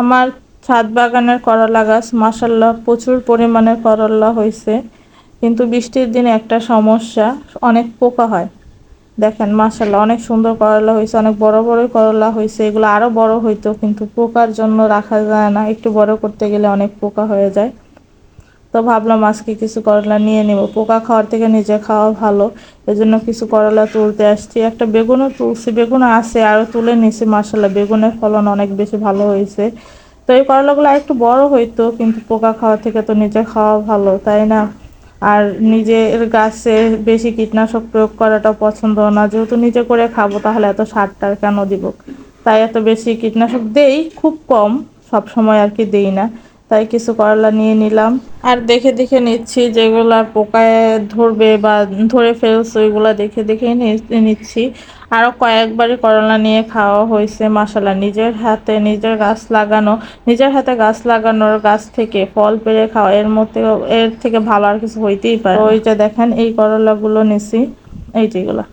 আমার ছাদ বাগানের করলা গাছ মাশাআল্লাহ প্রচুর পরিমাণে করলা হয়েছে, কিন্তু বৃষ্টির দিনে একটা সমস্যা, অনেক পোকা হয়। দেখেন মাশাআল্লাহ অনেক সুন্দর করলা হয়েছে, অনেক বড় বড় করলা হয়েছে, এগুলো আরো বড় হইতো কিন্তু পোকার জন্য রাখা যায় না, একটু বড় করতে গেলে অনেক পোকা হয়ে যায়। তো ভাবলাম আজকে কিছু করলা নিয়ে নেব, পোকা খাওয়ার থেকে নিজে খাওয়া ভালো। এজন্য কিছু করলা তুলতে আসছি, একটা বেগুনও তুলছি, বেগুন আছে আরো তুলে নিছি। মাশাআল্লাহ বেগুনের ফলন অনেক বেশি ভালো হয়েছে। তো এই করলাগুলো আরেকটু বড় হইতো, কিন্তু পোকা খাওয়া থেকে তো নিজে খাওয়া ভালো, তাই না? আর নিজের গাছে বেশি কীটনাশক প্রয়োগ করাটা পছন্দ না, যেহেতু নিজে করে খাবো তাহলে এত সারটার কেন দিব। তাই এত বেশি কীটনাশক দেই খুব কম, সব সময় আর কি দেই না। তাই কিছু করলা নিয়ে নিলাম, আর দেখে দেখে নিচ্ছি যেগুলা পোকায় ধরবে বা ধরে ফেলছে ওইগুলা দেখে দেখে নিচ্ছি। আরো কয়েকবারই করলা নিয়ে খাওয়া হয়েছে মাশাআল্লাহ, নিজের হাতে নিজের গাছ লাগানো, নিজের হাতে গাছ লাগানোর গাছ থেকে ফল পেড়ে খাওয়া, এর থেকে ভালো আর কিছু হইতেই পারে। ওই যে দেখেন এই করলাগুলো নিছি, এই যেগুলা।